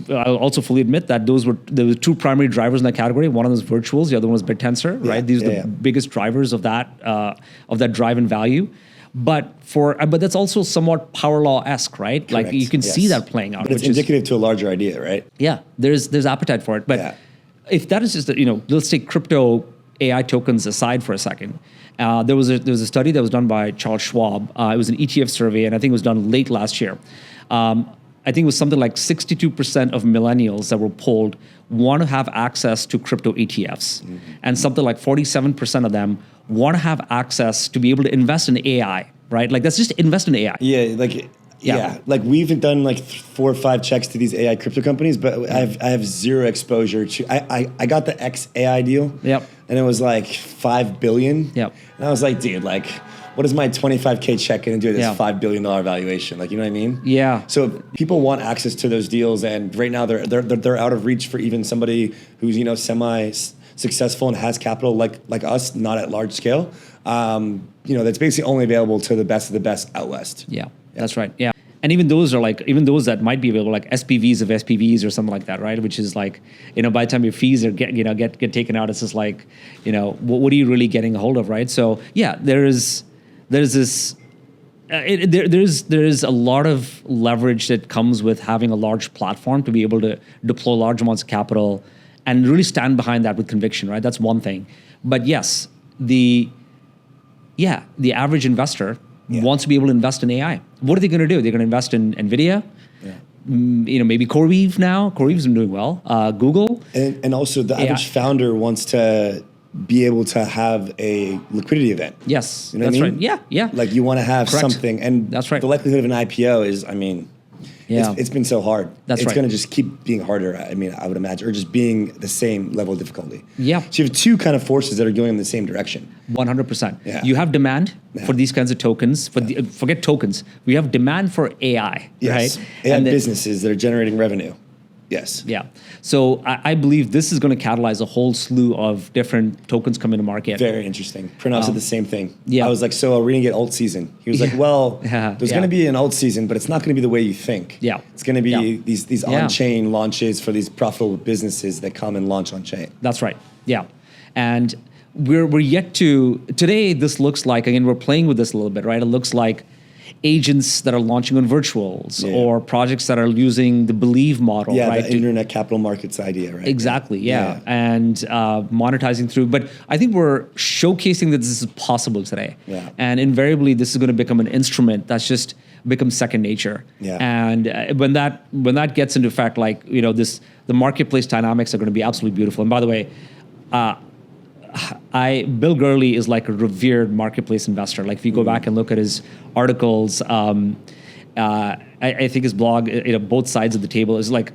I'll also fully admit that there were two primary drivers in that category. One of them was virtuals, the other one was BitTensor, right? These are the biggest drivers of that drive in value. But that's also somewhat power law-esque, right? Correct. Like you can see that playing out. But it's indicative to a larger idea, right? Yeah, there's appetite for it. But if that is just let's take crypto AI tokens aside for a second. There was a study that was done by Charles Schwab. It was an ETF survey, and I think it was done late last year. I think it was something like 62% of millennials that were polled want to have access to crypto ETFs. And something like 47% of them want to have access to be able to invest in AI, right? Like that's just invest in AI. Yeah, like we've done like 4 or 5 checks to these AI crypto companies, but I have zero exposure to. I got the XAI deal. Yep. And it was like $5 billion. Yep. And I was like, dude, like, what is my 25K check going to do this $5 billion valuation? Like, you know what I mean? Yeah. So people want access to those deals, and right now they're out of reach for even somebody who's semi successful and has capital like us, not at large scale. That's basically only available to the best of the best out west. Yeah. That's right. Yeah. And even those that might be available, like SPVs of SPVs or something like that, right? Which is like, by the time your fees are get taken out, it's just like, what are you really getting a hold of, right? So yeah, there's a lot of leverage that comes with having a large platform to be able to deploy large amounts of capital and really stand behind that with conviction, right? That's one thing. But yes, the average investor wants to be able to invest in AI. What are they going to do? They're going to invest in NVIDIA, maybe CoreWeave now. CoreWeave's been doing well. Google. And also the average founder wants to be able to have a liquidity event. Yes, that's right. Yeah. Like you want to have something. And that's right. The likelihood of an IPO is, it's been so hard. It's going to just keep being harder, I would imagine, or just being the same level of difficulty. Yeah. So you have two kind of forces that are going in the same direction. 100%. Yeah. You have demand for these kinds of tokens. Forget tokens. We have demand for AI, right? AI businesses that are generating revenue. Yes. Yeah. So I believe this is going to catalyze a whole slew of different tokens coming to market. Very interesting. Pranav said the same thing. Yeah. I was like, so are we going to get alt season? He was like, well, there's going to be an alt season, but it's not going to be the way you think. Yeah. It's going to be these on-chain launches for these profitable businesses that come and launch on-chain. That's right. Yeah. And we're yet to, today this looks like, again, we're playing with this a little bit, right? It looks like agents that are launching on virtuals or projects that are using the Believe model, right? The internet capital markets idea, right? Exactly, yeah. And monetizing through. But I think we're showcasing that this is possible today. Yeah. And invariably, this is going to become an instrument that's just becomes second nature. Yeah. And when that gets into effect, like, the marketplace dynamics are going to be absolutely beautiful. And by the way, Bill Gurley is like a revered marketplace investor. Like if you go back and look at his articles, I think his blog, both sides of the table is like,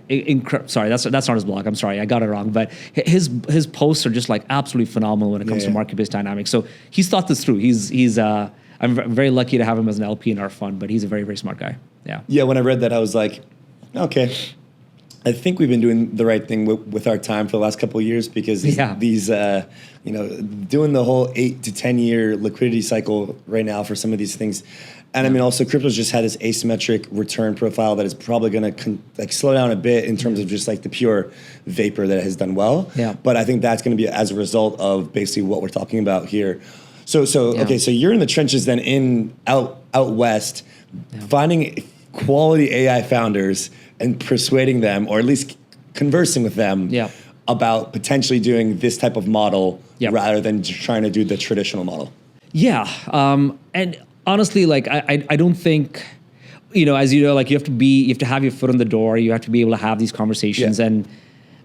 sorry, that's not his blog. I'm sorry, I got it wrong. But his posts are just like absolutely phenomenal when it comes to marketplace dynamics. So he's thought this through. I'm very lucky to have him as an LP in our fund, but he's a very, very smart guy. Yeah. Yeah, when I read that, I was like, okay, I think we've been doing the right thing with our time for the last couple of years, because these doing the whole 8 to 10 year liquidity cycle right now for some of these things. And I mean, also crypto's just had this asymmetric return profile that is probably going to slow down a bit in terms of just like the pure vapor that it has done well. Yeah. But I think that's going to be as a result of basically what we're talking about here. Okay, so you're in the trenches then out west, finding quality AI founders and persuading them, or at least conversing with them about potentially doing this type of model rather than trying to do the traditional model. Yeah. And honestly, like I don't think, as you know, like you have to have your foot in the door. You have to be able to have these conversations. Yeah. And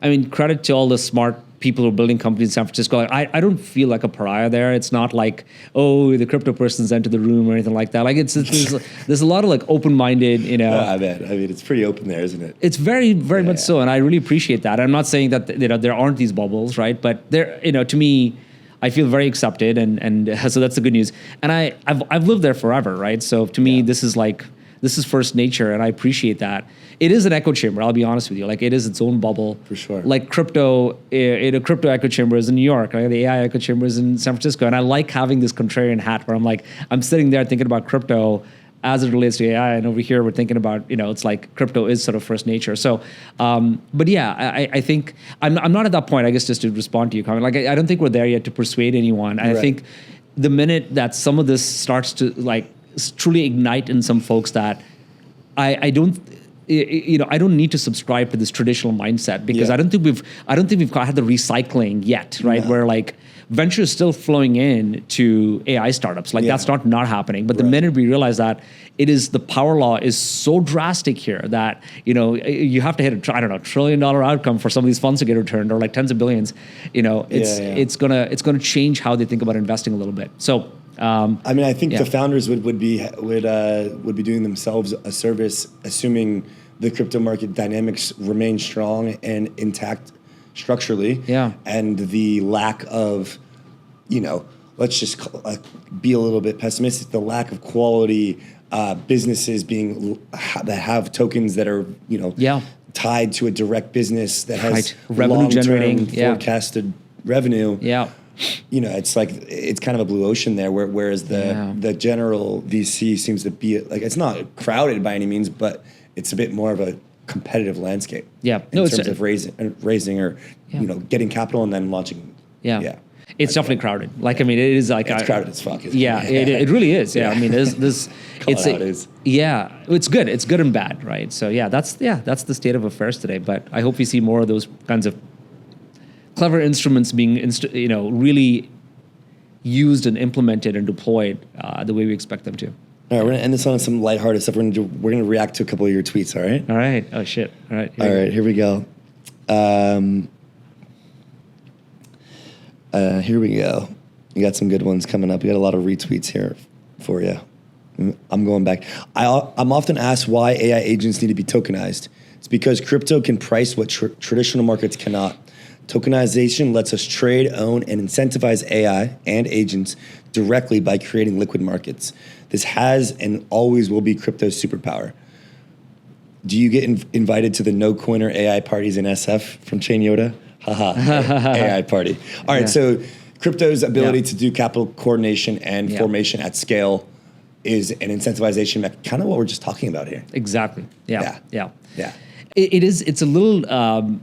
I mean, credit to all the smart people who are building companies in San Francisco. I don't feel like a pariah there. It's not like, oh, the crypto person's entered the room or anything like that. Like there's a lot of like open-minded, I bet. I mean, it's pretty open there, isn't it? It's very, very much so. And I really appreciate that. I'm not saying that, there aren't these bubbles, right? But there, to me, I feel very accepted. And so that's the good news. And I've lived there forever, right? So to me, this is first nature, and I appreciate that. It is an echo chamber, I'll be honest with you. Like it is its own bubble. For sure. Like crypto echo chamber is in New York, right? The AI echo chamber is in San Francisco. And I like having this contrarian hat where I'm sitting there thinking about crypto as it relates to AI. And over here, we're thinking about, it's like crypto is sort of first nature. So, but yeah, I think I'm not at that point, I guess, just to respond to your comment. Like, I don't think we're there yet to persuade anyone. And I think the minute that some of this starts to like truly ignite in some folks that I don't need to subscribe to this traditional mindset, because I don't think we've had the recycling yet, right? No. Where like venture is still flowing in to AI startups. Like that's not happening. But the minute we realize that the power law is so drastic here that, you have to hit $1 trillion outcome for some of these funds to get returned, or like tens of billions, it's gonna change how they think about investing a little bit. So, I mean, I think the founders would be doing themselves a service, assuming the crypto market dynamics remain strong and intact structurally. Yeah. And the lack of, let's just be a little bit pessimistic. The lack of quality businesses that have tokens that are tied to a direct business that has revenue generating forecasted revenue. Yeah. It's like it's kind of a blue ocean there, whereas the general VC seems to be like, it's not crowded by any means, but it's a bit more of a competitive landscape. Yeah, in terms of raising or getting capital and then launching. Yeah. It's definitely crowded. Like, I mean, it is like it's crowded as fuck. Yeah, it really is. Yeah, I mean, there's it's good. It's good and bad, right? So that's the state of affairs today. But I hope we see more of those kinds of clever instruments being really used and implemented and deployed the way we expect them to. All right, we're gonna end this on some lighthearted stuff. We're gonna react to a couple of your tweets. All right. All right. Oh shit. All right. Here we go. Here we go. You got some good ones coming up. You got a lot of retweets here for you. I'm going back. I'm often asked why AI agents need to be tokenized. It's because crypto can price what traditional markets cannot. Tokenization lets us trade, own, and incentivize AI and agents directly by creating liquid markets. This has and always will be crypto's superpower. Do you get invited to the no coiner AI parties in SF from Chain Yoda? Haha, AI party. All right, so crypto's ability to do capital coordination and formation at scale is an incentivization, kind of what we're just talking about here. Exactly. Yeah. It's a little.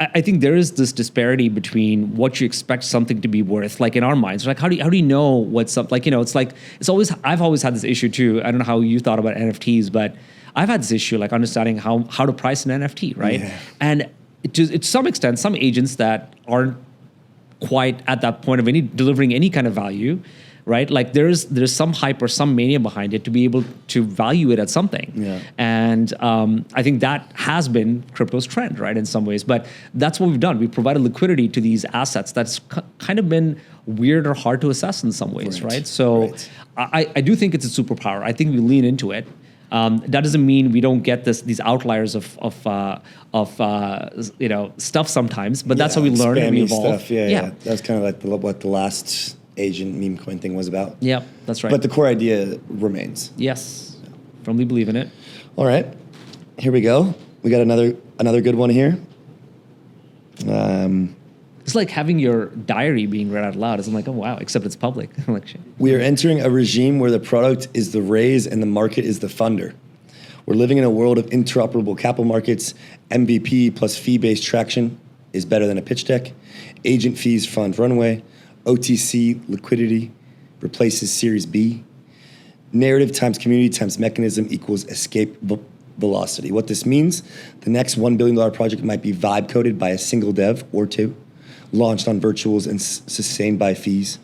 I think there is this disparity between what you expect something to be worth, like in our minds. Like, how do you know what's up? Like, I've always had this issue too. I don't know how you thought about NFTs, but I've had this issue, like understanding how to price an NFT, right? Yeah. And to some extent, some agents that aren't quite at that point of delivering any kind of value, right? Like there's some hype or some mania behind it to be able to value it at something. Yeah. And I think that has been crypto's trend, right, in some ways. But that's what we've done. We've provided liquidity to these assets that's kind of been weird or hard to assess in some ways, right? So I do think it's a superpower. I think we lean into it. That doesn't mean we don't get these outliers of stuff sometimes, but that's how we learn and we evolve. Stuff. Yeah. That's kind of like what the last agent meme coin thing was about. Yeah, that's right. But the core idea remains. Yes, firmly believe in it. All right, here we go. We got another good one here. It's like having your diary being read out loud. It's like, oh wow, except it's public. I'm like, shit. We are entering a regime where the product is the raise and the market is the funder. We're living in a world of interoperable capital markets. MVP plus fee-based traction is better than a pitch deck. Agent fees fund runway. OTC liquidity replaces Series B. Narrative times community times mechanism equals escape velocity. What this means, the next $1 billion project might be vibe coded by a single dev or two, launched on virtuals and sustained by fees,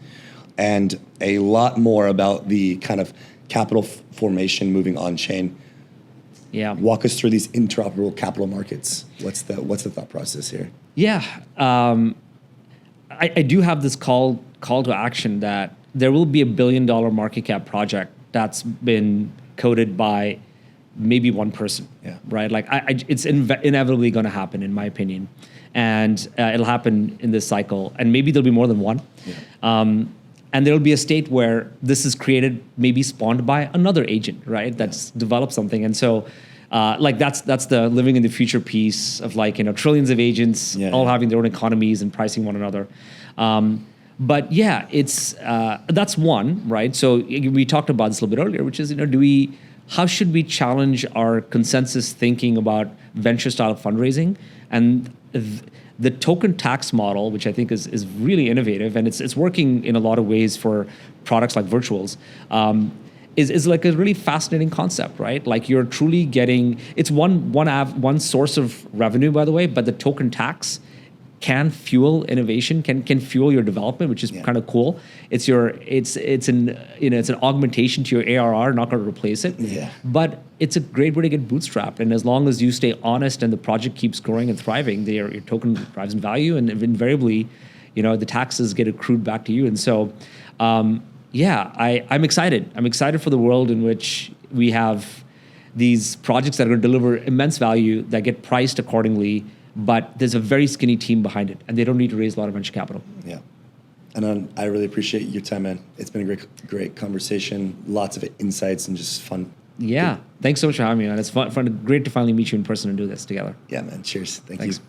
and a lot more about the kind of capital formation moving on chain. Yeah. Walk us through these interoperable capital markets. What's the thought process here? Yeah. I do have this call to action that there will be $1 billion market cap project that's been coded by maybe one person, right? Like it's inevitably going to happen, in my opinion, and it'll happen in this cycle, and maybe there'll be more than one, and there'll be a state where this is created, maybe spawned by another agent, right? That's developed something, and so. That's the living in the future piece of trillions of agents all having their own economies and pricing one another. But yeah, it's that's one, right? So we talked about this a little bit earlier, which is how should we challenge our consensus thinking about venture style fundraising and the token tax model, which I think is really innovative and it's working in a lot of ways for products like virtuals. Is like a really fascinating concept, right? Like you're truly getting, it's one source of revenue, by the way, but the token tax can fuel innovation, can fuel your development, which is kind of cool. It's an augmentation to your ARR, not going to replace it. Yeah. But it's a great way to get bootstrapped, and as long as you stay honest and the project keeps growing and thriving, your token drives in value, and invariably, the taxes get accrued back to you, and so. I'm excited. I'm excited for the world in which we have these projects that are going to deliver immense value that get priced accordingly, but there's a very skinny team behind it, and they don't need to raise a lot of venture capital. Yeah. And I really appreciate your time, man. It's been a great conversation, lots of insights and just fun. Yeah. Thanks so much for having me, man. It's fun, great to finally meet you in person and do this together. Yeah, man. Cheers. Thanks. You.